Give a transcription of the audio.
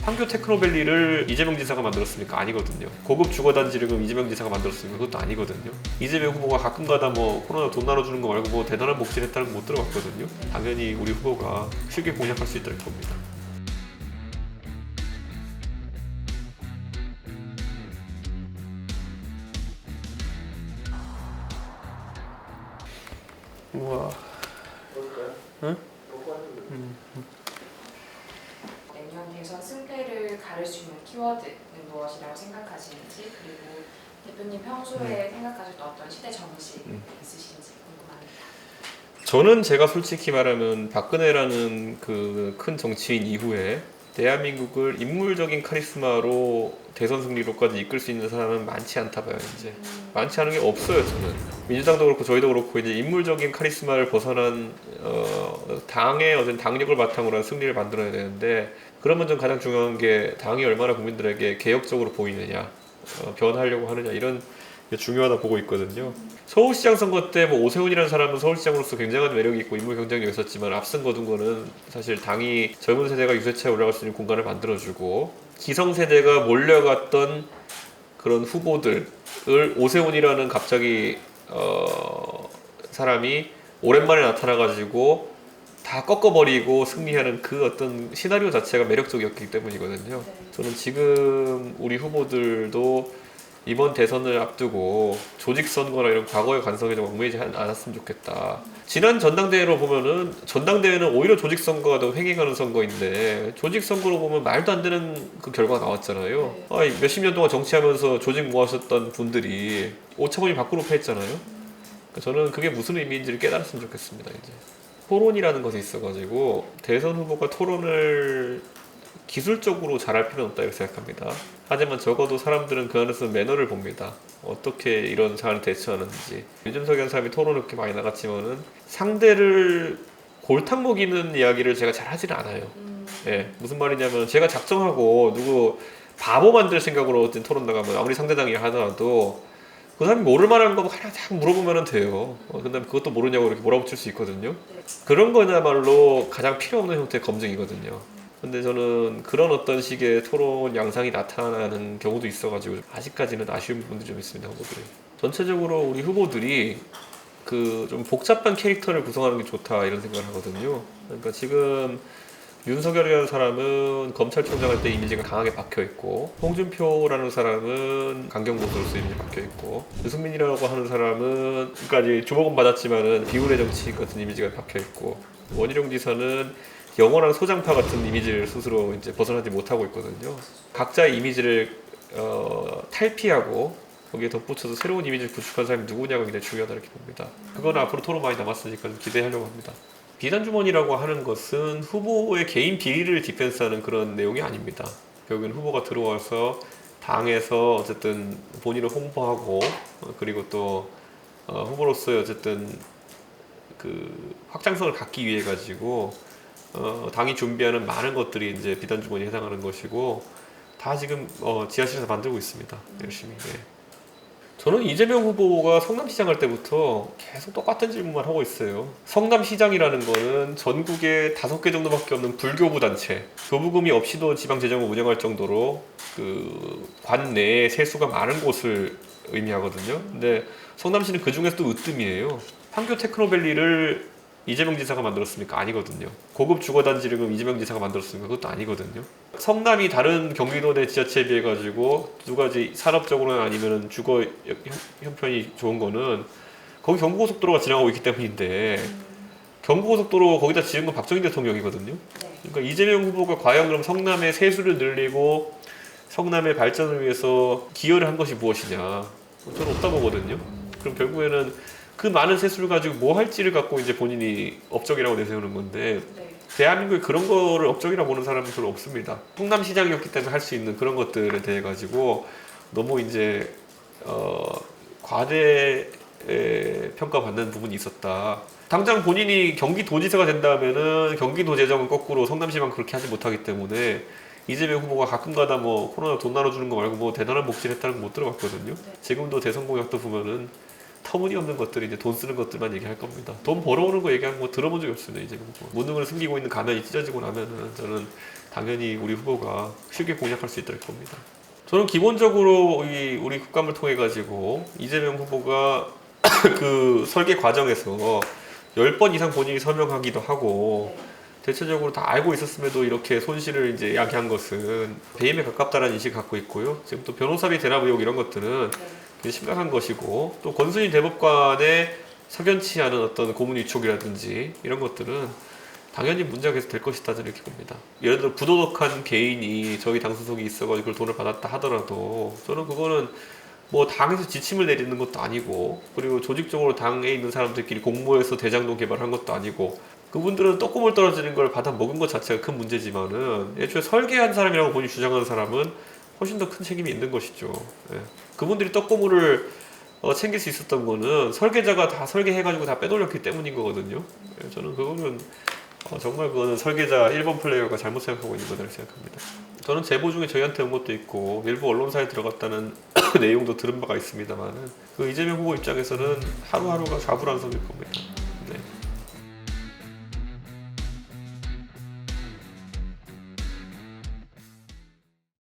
판교 테크노밸리를 이재명 지사가 만들었습니까? 아니거든요. 고급 주거단지를 그럼 이재명 지사가 만들었습니까? 그것도 아니거든요. 이재명 후보가 가끔가다 뭐 코로나 돈 나눠주는 거 말고 뭐 대단한 복지를 했다는 거 못 들어봤거든요. 당연히 우리 후보가 쉽게 공략할 수 있다고 봅니다. 우와. 응? 내년 대선 승패를 가를 수 있는 키워드는 무엇이라고 생각하시는지, 그리고 대표님 평소에 생각하셨던 어떤 시대 정신 있으신지 궁금합니다. 저는 제가 솔직히 말하면 박근혜라는 그 큰 정치인 이후에 대한민국을 인물적인 카리스마로 대선 승리로까지 이끌 수 있는 사람은 많지 않다 봐요. 이제 많지 않은 게 없어요. 저는 민주당도 그렇고 저희도 그렇고 이제 인물적인 카리스마를 벗어난 당의 어떤 당력을 바탕으로 한 승리를 만들어야 되는데, 그러면 좀 가장 중요한 게 당이 얼마나 국민들에게 개혁적으로 보이느냐, 변하려고 하느냐, 이런 게 중요하다 보고 있거든요. 서울시장 선거 때 뭐 오세훈이라는 사람은 서울시장으로서 굉장한 매력이 있고 인물 경쟁력이 있었지만 앞선 거둔 거는 사실 당이 젊은 세대가 유세차에 올라갈 수 있는 공간을 만들어주고 기성세대가 몰려갔던 그런 후보들을 오세훈이라는 갑자기 사람이 오랜만에 나타나가지고 다 꺾어버리고 승리하는 그 어떤 시나리오 자체가 매력적이었기 때문이거든요. 저는 지금 우리 후보들도 이번 대선을 앞두고 조직 선거나 이런 과거의 관성에 좀 얽매이지 않았으면 좋겠다. 지난 전당대회로 보면은 전당대회는 오히려 조직 선거가 더 횡행하는 선거인데 조직 선거로 보면 말도 안 되는 그 결과가 나왔잖아요. 몇십 년 동안 정치하면서 조직 모았었던 분들이 오차범위 밖으로 패했잖아요. 그러니까 저는 그게 무슨 의미인지를 깨달았으면 좋겠습니다. 이제 토론이라는 것이 있어가지고 대선 후보가 토론을 기술적으로 잘할 필요는 없다 이렇게 생각합니다. 하지만 적어도 사람들은 그 안에서 매너를 봅니다. 어떻게 이런 상황을 대처하는지. 유준석이라는 사람이 토론을 그렇게 많이 나갔지만은 상대를 골탕 먹이는 이야기를 제가 잘 하지는 않아요. 예, 무슨 말이냐면 제가 작정하고 누구 바보 만들 생각으로 어떤 토론 나가면 아무리 상대당이 하더라도 그 사람이 모를 만한 거 하나 딱 물어보면 돼요. 근데 그것도 모르냐고 이렇게 몰아붙일 수 있거든요. 그런 거야말로 가장 필요 없는 형태의 검증이거든요. 근데 저는 그런 어떤 식의 토론 양상이 나타나는 경우도 있어가지고 아직까지는 아쉬운 부분들이 좀 있습니다. 후보들이 전체적으로 우리 후보들이 그 좀 복잡한 캐릭터를 구성하는 게 좋다 이런 생각을 하거든요. 그러니까 지금 윤석열이라는 사람은 검찰총장 할 때 이미지가 강하게 박혀있고, 홍준표라는 사람은 강경보수로서 이미지 박혀있고, 유승민이라고 하는 사람은 지금까지 주목은 받았지만은 비운의 정치인 같은 이미지가 박혀있고, 원희룡 지사는 영원한 소장파 같은 이미지를 스스로 이제 벗어나지 못하고 있거든요. 각자의 이미지를 탈피하고 거기에 덧붙여서 새로운 이미지를 구축한 사람이 누구냐가 굉장히 중요하다 이렇게 봅니다. 그건 앞으로 토론 많이 남았으니까 기대하려고 합니다. 비단주머니라고 하는 것은 후보의 개인 비리를 디펜스하는 그런 내용이 아닙니다. 결국엔 후보가 들어와서 당에서 어쨌든 본인을 홍보하고 그리고 또 후보로서의 어쨌든 그 확장성을 갖기 위해 가지고 당이 준비하는 많은 것들이 이제 비단주머니에 해당하는 것이고 다 지금 지하실에서 만들고 있습니다. 열심히. 네. 저는 이재명 후보가 성남시장 할 때부터 계속 똑같은 질문만 하고 있어요. 성남시장이라는 거는 전국에 5개 정도밖에 없는 불교부 단체, 교부금이 없이도 지방재정을 운영할 정도로 그 관내에 세수가 많은 곳을 의미하거든요. 근데 성남시는 그 중에서도 으뜸이에요. 판교 테크노밸리를 이재명 지사가 만들었습니까? 아니거든요. 고급 주거단지를 그럼 이재명 지사가 만들었습니까? 그것도 아니거든요. 성남이 다른 경기도 내 지자체에 비해 가지고 두 가지 산업적으로나 아니면 주거 형편이 좋은 거는 거기 경부고속도로가 지나가고 있기 때문인데 경부고속도로 거기다 지은 건 박정희 대통령이거든요. 그러니까 이재명 후보가 과연 그럼 성남의 세수를 늘리고 성남의 발전을 위해서 기여를 한 것이 무엇이냐? 저는 없다 보거든요. 그럼 결국에는 그 많은 세수를 가지고 뭐 할지를 갖고 이제 본인이 업적이라고 내세우는 건데 대한민국에 그런 거를 업적이라고 보는 사람은 별로 없습니다. 성남시장이었기 때문에 할 수 있는 그런 것들에 대해 가지고 너무 이제 과대 평가받는 부분이 있었다. 당장 본인이 경기도지사가 된다면은 경기도 재정은 거꾸로 성남시만 그렇게 하지 못하기 때문에 이재명 후보가 가끔가다 뭐 코로나 돈 나눠주는 거 말고 뭐 대단한 복지를 했다는 거 못 들어봤거든요. 지금도 대선 공약도 보면은 터무니없는 것들이 이제 돈 쓰는 것들만 얘기할 겁니다. 돈 벌어오는 거 얘기하는 거 들어본 적이 없습니다. 이제 무능을 숨기고 있는 가면이 찢어지고 나면은 저는 당연히 우리 후보가 쉽게 공략할 수 있을 겁니다. 저는 기본적으로 우리 국감을 통해 가지고 이재명 후보가 그 설계 과정에서 10번 이상 본인이 설명하기도 하고 대체적으로 다 알고 있었음에도 이렇게 손실을 이제 야기한 것은 배임에 가깝다는 인식을 갖고 있고요. 지금 또 변호사비 대납 의혹 이런 것들은 굉장히 심각한 것이고, 또 권순일 대법관의 석연치 않은 어떤 고문 위촉이라든지 이런 것들은 당연히 문제가 계속 될 것이다 저는 이렇게 봅니다. 예를 들어 부도덕한 개인이 저희 당 소속이 있어가지고 그걸 돈을 받았다 하더라도 저는 그거는 뭐 당에서 지침을 내리는 것도 아니고, 그리고 조직적으로 당에 있는 사람들끼리 공모해서 대장동 개발한 것도 아니고, 그분들은 떡고물 떨어지는 걸 받아 먹은 것 자체가 큰 문제지만은 애초에 설계한 사람이라고 본인이 주장하는 사람은 훨씬 더 큰 책임이 있는 것이죠. 예. 그분들이 떡고물을 챙길 수 있었던 거는 설계자가 다 설계해가지고 다 빼돌렸기 때문인 거거든요. 예, 저는 그거는 정말 그거는 설계자 1번 플레이어가 잘못 생각하고 있는 거라고 생각합니다. 저는 제보 중에 저희한테 온 것도 있고 일부 언론사에 들어갔다는 내용도 들은 바가 있습니다만은 그 이재명 후보 입장에서는 하루하루가 좌불안석일 겁니다.